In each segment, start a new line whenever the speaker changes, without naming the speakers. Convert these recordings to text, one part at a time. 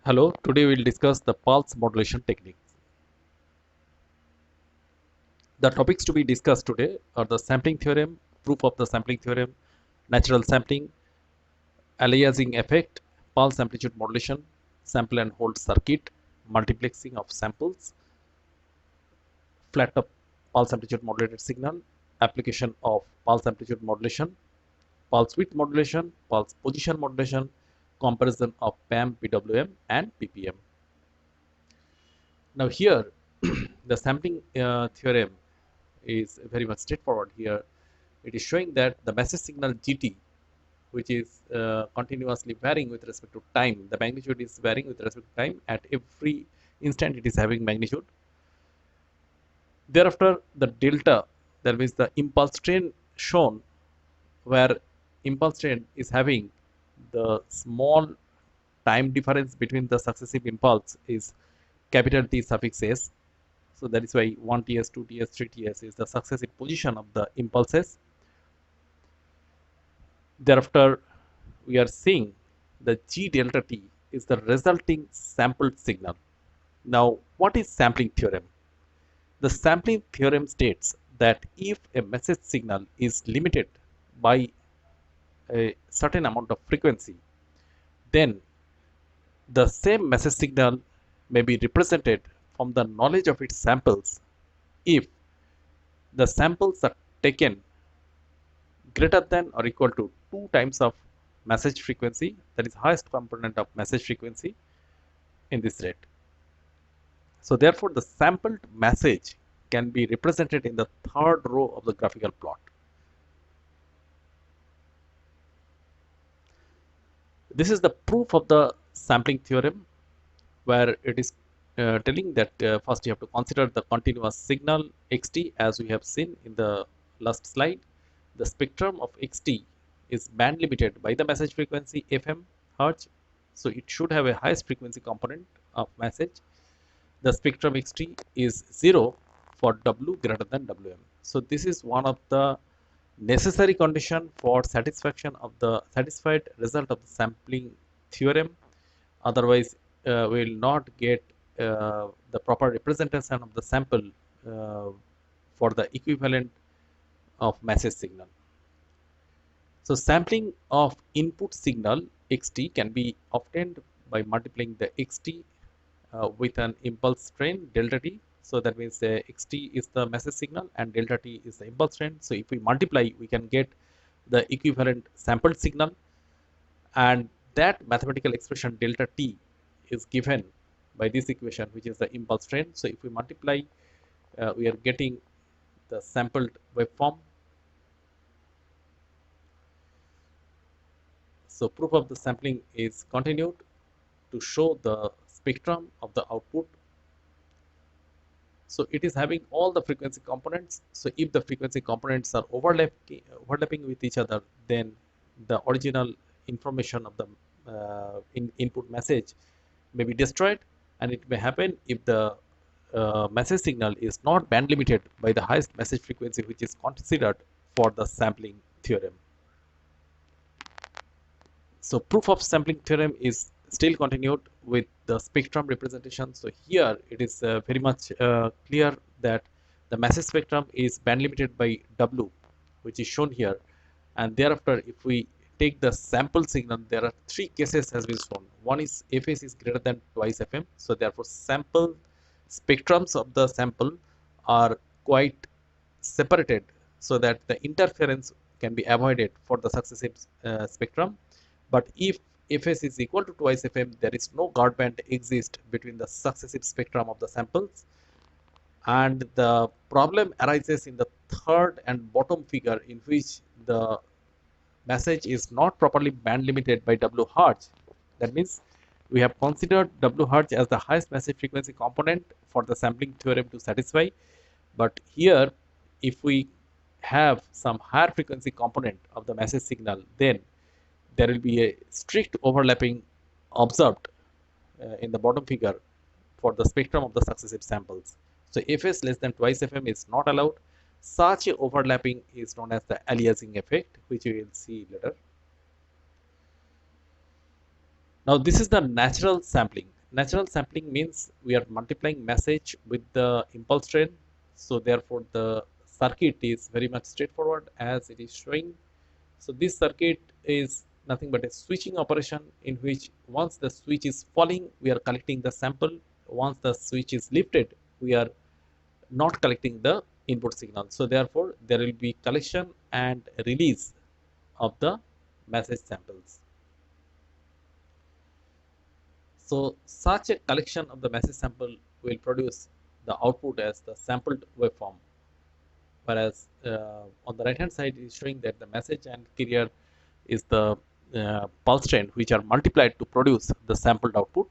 Hello, today we will discuss the pulse modulation technique. The topics to be discussed today are the sampling theorem, proof of the sampling theorem, natural sampling, aliasing effect, pulse amplitude modulation, sample and hold circuit, multiplexing of samples, flat top pulse amplitude modulated signal, application of pulse amplitude modulation, pulse width modulation, pulse position modulation, comparison of PAM, PWM and PPM. Now here the sampling theorem is very much straightforward here. It is showing that the message signal GT, which is continuously varying with respect to time, the magnitude is varying with respect to time. At every instant it is having magnitude. Thereafter the delta, that means the impulse train shown, where impulse train is having the small time difference between the successive impulse is capital T suffix s. So that is why 1ts, 2ts, 3ts is the successive position of the impulses. Thereafter, we are seeing the G delta T is the resulting sampled signal. Now, what is sampling theorem? The sampling theorem states that if a message signal is limited by a certain amount of frequency, then the same message signal may be represented from the knowledge of its samples if the samples are taken greater than or equal to 2 times of message frequency, that is highest component of message frequency in this rate. So therefore the sampled message can be represented in the third row of the graphical plot. This is the proof of the sampling theorem, where it is telling that first you have to consider the continuous signal xt, as we have seen in the last slide. The spectrum of xt is band limited by the message frequency fm hertz, so it should have a highest frequency component of message. The spectrum xt is 0 for w greater than wm. So this is one of the necessary condition for satisfaction of the satisfied result of the sampling theorem. Otherwise we will not get the proper representation of the sample for the equivalent of message signal. So sampling of input signal xt can be obtained by multiplying the xt with an impulse train delta t. So that means xt is the message signal and delta t is the impulse train. So if we multiply, we can get the equivalent sampled signal, and that mathematical expression delta t is given by this equation, which is the impulse train. So if we multiply, we are getting the sampled waveform. So proof of the sampling is continued to show the spectrum of the output. So it is having all the frequency components. So if the frequency components are overlapping with each other, then the original information of the input message may be destroyed, and it may happen if the message signal is not band limited by the highest message frequency, which is considered for the sampling theorem. So proof of sampling theorem is still continued with the spectrum representation. So here it is very much clear that the message spectrum is band limited by W, which is shown here. And thereafter, if we take the sample signal, there are 3 cases has been shown. One is Fs is greater than twice Fm. So therefore sample spectrums of the sample are quite separated so that the interference can be avoided for the successive spectrum. But if Fs is equal to twice Fm, there is no guard band exist between the successive spectrum of the samples, and the problem arises in the third and bottom figure, in which the message is not properly band limited by W hertz. That means we have considered W hertz as the highest message frequency component for the sampling theorem to satisfy, but here if we have some higher frequency component of the message signal, then there will be a strict overlapping observed in the bottom figure for the spectrum of the successive samples. So Fs less than twice Fm is not allowed. Such a overlapping is known as the aliasing effect, which we will see later. Now this is the natural sampling. natural sampling means we are multiplying message with the impulse train. So therefore the circuit is very much straightforward as it is showing. So this circuit is nothing but a switching operation in which once the switch is falling, we are collecting the sample. Once the switch is lifted, we are not collecting the input signal. So therefore there will be collection and release of the message samples. So such a collection of the message sample will produce the output as the sampled waveform, whereas on the right hand side is showing that the message and carrier is the pulse train which are multiplied to produce the sampled output.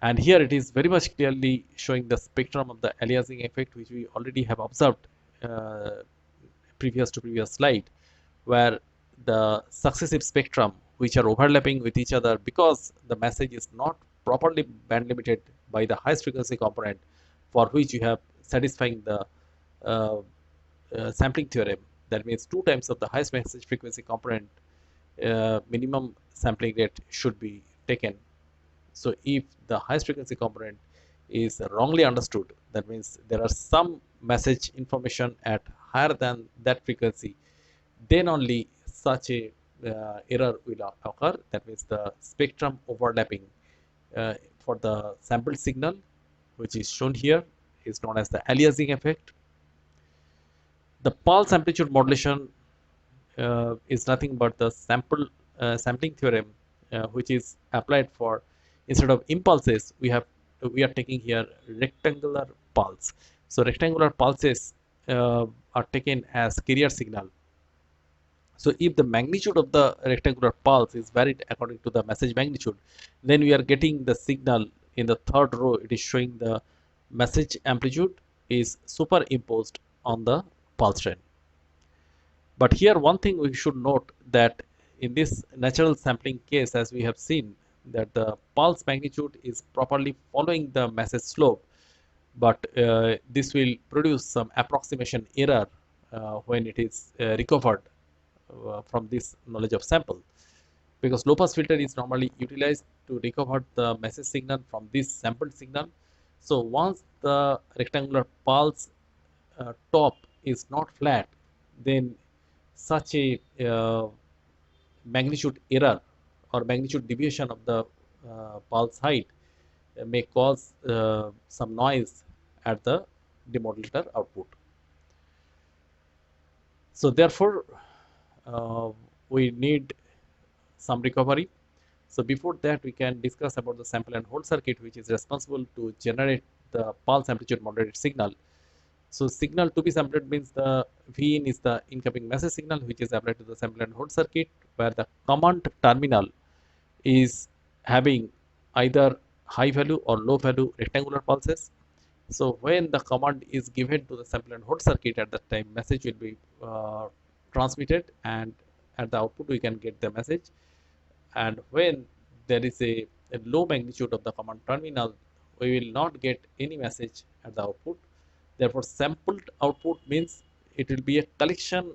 And here it is very much clearly showing the spectrum of the aliasing effect which we already have observed uh, previous to previous slide, where the successive spectrum which are overlapping with each other because the message is not properly band limited by the highest frequency component for which you have satisfying the uh, sampling theorem. That means 2 times of the highest message frequency component minimum sampling rate should be taken. So if the highest frequency component is wrongly understood, that means there are some message information at higher than that frequency, then only such a error will occur. That means the spectrum overlapping for the sampled signal, which is shown here, is known as the aliasing effect. The pulse amplitude modulation is nothing but the sampling theorem, which is applied for instead of impulses we are taking here rectangular pulse. So rectangular pulses are taken as carrier signal. So if the magnitude of the rectangular pulse is varied according to the message magnitude, then we are getting the signal in the third row. It is showing the message amplitude is superimposed on the pulse train. But here one thing we should note that in this natural sampling case, as we have seen, that the pulse magnitude is properly following the message slope, but this will produce some approximation error when it is recovered from this knowledge of sample, because low pass filter is normally utilized to recover the message signal from this sampled signal. So once the rectangular pulse top is not flat, then such a magnitude error or magnitude deviation of the pulse height may cause some noise at the demodulator output. So therefore, uh, we need some recovery. So before that, we can discuss about the sample and hold circuit, which is responsible to generate the pulse amplitude modulated signal. So signal to be sampled means the Vin is the incoming message signal which is applied to the sample and hold circuit, where the command terminal is having either high value or low value rectangular pulses. So when the command is given to the sample and hold circuit, at that time message will be transmitted, and at the output we can get the message. And when there is a low magnitude of the command terminal, we will not get any message at the output. Therefore sampled output means it will be a collection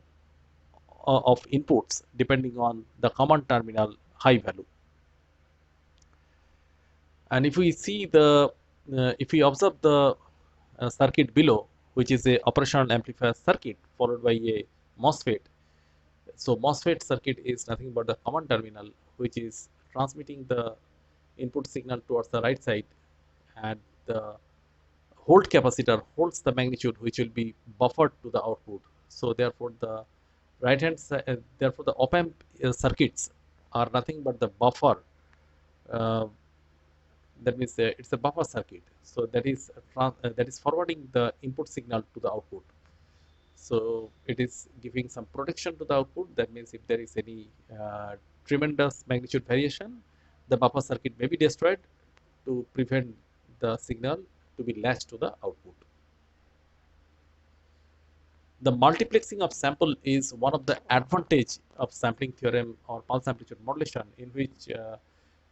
of inputs depending on the command terminal high value. And if we see the if we observe the circuit below, which is a operational amplifier circuit followed by a MOSFET. So MOSFET circuit is nothing but the common terminal which is transmitting the input signal towards the right side, and the hold capacitor holds the magnitude which will be buffered to the output. So therefore the right hand side, therefore the op-amp circuits are nothing but the buffer. Uh, that means it's a buffer circuit. So that is forwarding the input signal to the output. So it is giving some protection to the output. That means if there is any tremendous magnitude variation, the buffer circuit may be destroyed to prevent the signal to be latched to the output. The multiplexing of sample is one of the advantage of sampling theorem or pulse amplitude modulation, in which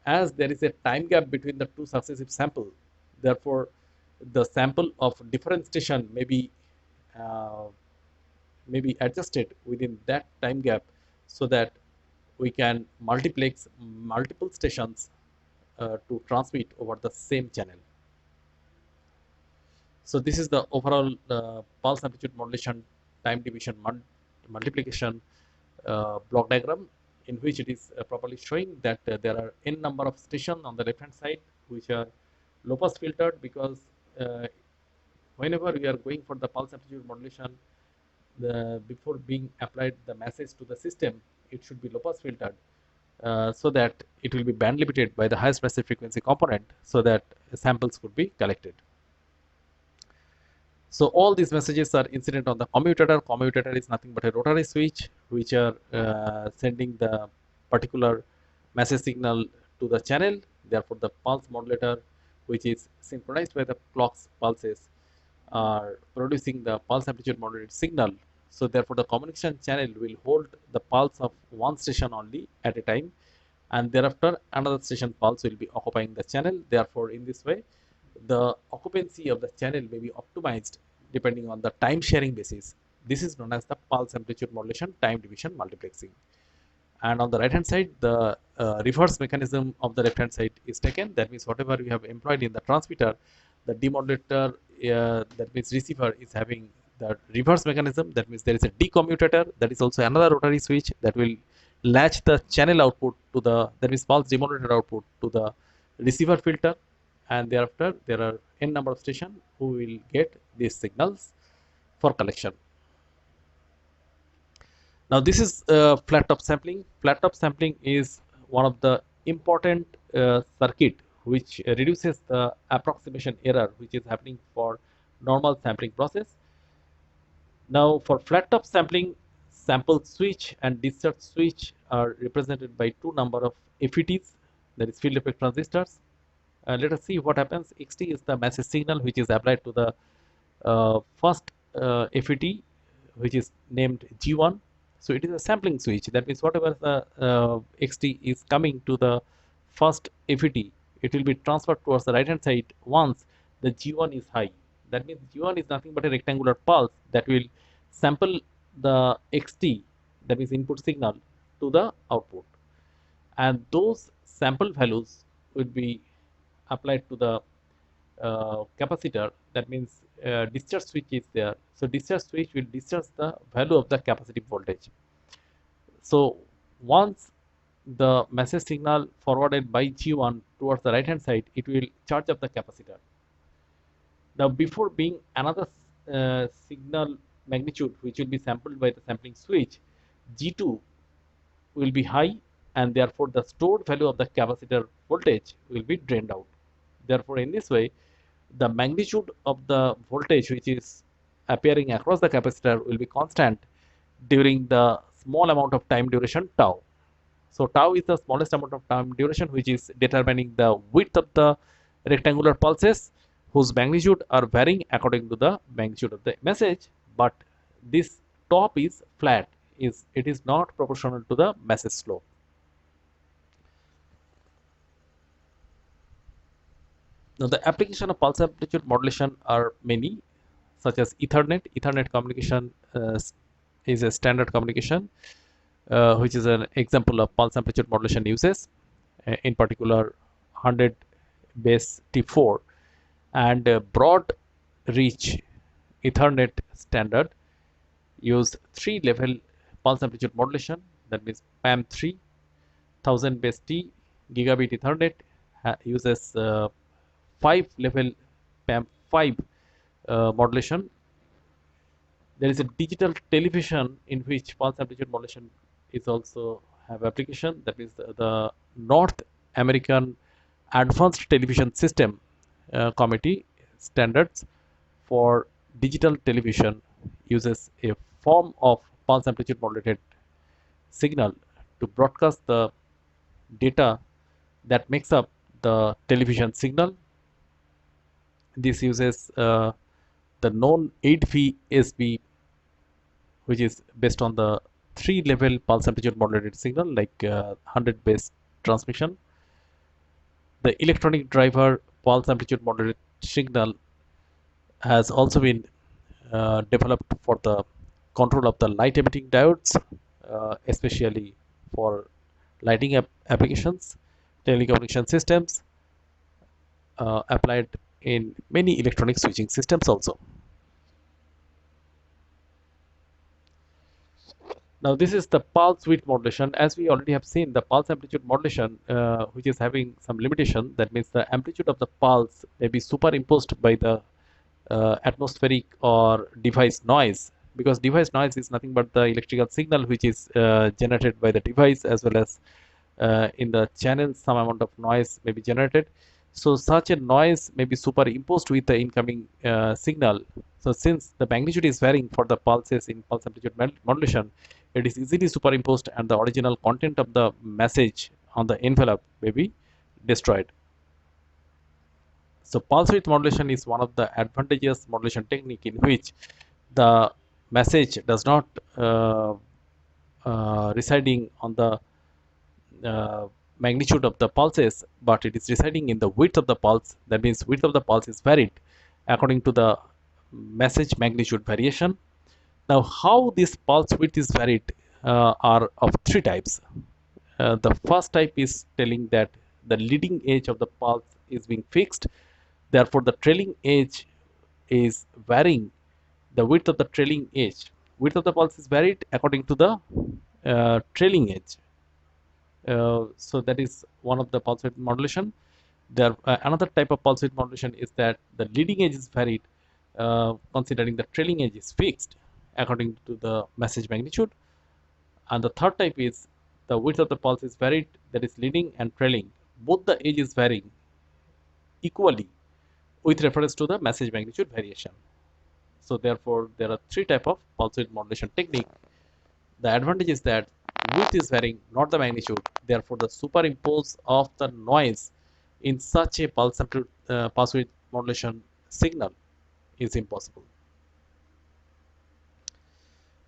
as there is a time gap between the two successive sample, therefore the sample of differentiation uh, may be adjusted within that time gap, so that we can multiplex multiple stations to transmit over the same channel. So this is the overall pulse amplitude modulation time division multiplication block diagram, in which it is properly showing that there are n number of stations on the left hand side which are low pass filtered, because uh, whenever we are going for the pulse amplitude modulation, before being applied the message to the system, it should be low pass filtered, so that it will be band limited by the highest passive frequency component, so that samples could be collected. So all these messages are incident on the commutator. Commutator is nothing but a rotary switch which are sending the particular message signal to the channel. Therefore, the pulse modulator, which is synchronized by the clock's pulses, are producing the pulse amplitude modulated signal. So therefore, the communication channel will hold the pulse of one station only at a time, and thereafter another station pulse will be occupying the channel. Therefore, in this way, the occupancy of the channel may be optimized depending on the time sharing basis. This is known as the pulse amplitude modulation time division multiplexing. And on the right hand side, the reverse mechanism of the left hand side is taken. That means whatever we have employed in the transmitter, the demodulator, that means receiver, is having the reverse mechanism. That means there is a decommutator, that is also another rotary switch that will latch the channel output to the, that means pulse demodulator output to the receiver filter, and thereafter there are n number of stations who will get these signals for collection. Now this is flat top sampling. Flat top sampling is one of the important circuit which reduces the approximation error which is happening for normal sampling process. Now for flat top sampling, sample switch and discharge switch are represented by two number of FETs, that is field effect transistors. Let us see what happens. XT is the message signal which is applied to the first FET, which is named G1. So it is a sampling switch. That means whatever the XT is coming to the first FET, it will be transferred towards the right hand side once the G1 is high. That means G1 is nothing but a rectangular pulse that will sample the XT, that is input signal, to the output. And those sample values will be applied to the capacitor. That means discharge switch is there. So discharge switch will discharge the value of the capacitive voltage. So once the message signal forwarded by G1 towards the right hand side, it will charge up the capacitor. Now before being another signal magnitude which will be sampled by the sampling switch, G2 will be high, and therefore the stored value of the capacitor voltage will be drained out. Therefore, in this way, the magnitude of the voltage which is appearing across the capacitor will be constant during the small amount of time duration tau. So tau is the smallest amount of time duration which is determining the width of the rectangular pulses, whose magnitude are varying according to the magnitude of the message, but this top is flat, it is not proportional to the message slope. Now the application of pulse amplitude modulation are many, such as Ethernet. Ethernet communication is a standard communication, which is an example of pulse amplitude modulation uses, in particular 100 base T4, and broad reach Ethernet standard use 3-level pulse amplitude modulation, that means PAM3. 1000 base T gigabit Ethernet uses 5-level PAM5 modulation. There is a digital television in which pulse amplitude modulation is also have application. That is the North American Advanced Television System Committee standards for digital television uses a form of pulse amplitude modulated signal to broadcast the data that makes up the television signal. This uses the known 8VSB, which is based on the 3-level pulse amplitude modulated signal, like 100 base transmission. The electronic driver pulse amplitude modulated signal has also been developed for the control of the light emitting diodes, especially for lighting applications, telecommunication systems, applied in many electronic switching systems also. Now this is the pulse width modulation. As we already have seen, the pulse amplitude modulation, which is having some limitation. That means the amplitude of the pulse may be superimposed by the atmospheric or device noise, because device noise is nothing but the electrical signal which is generated by the device, as well as in the channel some amount of noise may be generated. So such a noise may be superimposed with the incoming signal. So since the magnitude is varying for the pulses in pulse amplitude modulation, it is easily superimposed and the original content of the message on the envelope may be destroyed. So pulse width modulation is one of the advantageous modulation technique in which the message does not residing on the magnitude of the pulses, but it is residing in the width of the pulse. That means width of the pulse is varied according to the message magnitude variation. Now how this pulse width is varied are of three types. The first type is telling that the leading edge of the pulse is being fixed, therefore the trailing edge is varying the width of the trailing edge. Width of the pulse is varied according to the trailing edge. So that is one of the pulse width modulation. There another type of pulse width modulation is that the leading edge is varied considering the trailing edge is fixed according to the message magnitude. And the third type is the width of the pulse is varied, that is leading and trailing. Both the edge is varying equally with reference to the message magnitude variation. So therefore there are three type of pulse width modulation technique. The advantage is that width is varying, not the magnitude. Therefore the superimpose of the noise in such a pulse width modulation signal is impossible.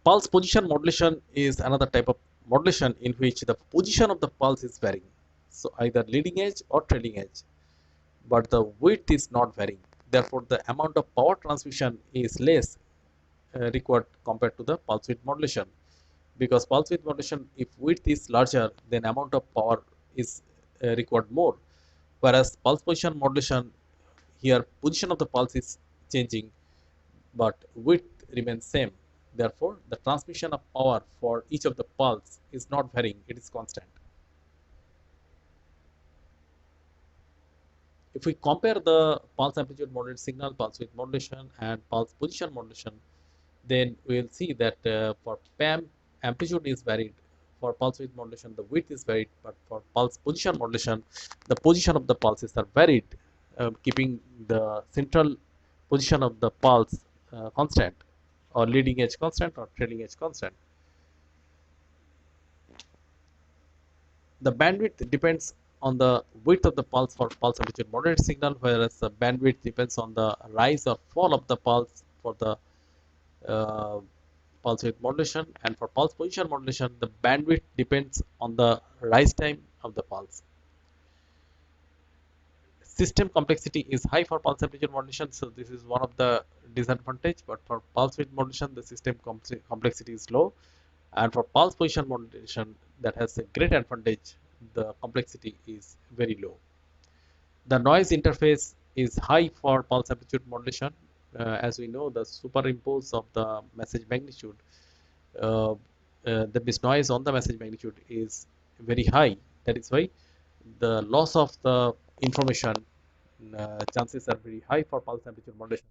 Pulse position modulation is another type of modulation in which the position of the pulse is varying. So either leading edge or trailing edge, but the width is not varying. Therefore the amount of power transmission is less required compared to the pulse width modulation, because pulse width modulation, if width is larger, then amount of power is required more, whereas pulse position modulation, here position of the pulse is changing but width remains same. Therefore the transmission of power for each of the pulse is not varying, it is constant. If we compare the pulse amplitude modulated signal, pulse width modulation and pulse position modulation, then we will see that for PAM amplitude is varied, for pulse width modulation the width is varied, but for pulse position modulation the position of the pulses are varied, keeping the central position of the pulse constant, or leading edge constant or trailing edge constant. The bandwidth depends on the width of the pulse for pulse amplitude modulated signal, whereas the bandwidth depends on the rise or fall of the pulse for the uh, pulse width modulation, and for pulse position modulation the bandwidth depends on the rise time of the pulse. System complexity is high for pulse amplitude modulation, so this is one of the disadvantage, but for pulse width modulation the system complexity is low, and for pulse position modulation that has a great advantage, the complexity is very low. The noise interface is high for pulse amplitude modulation. As we know, the superimpose of the message magnitude, that means noise on the message magnitude is very high. That is why the loss of the information chances are very high for pulse amplitude modulation.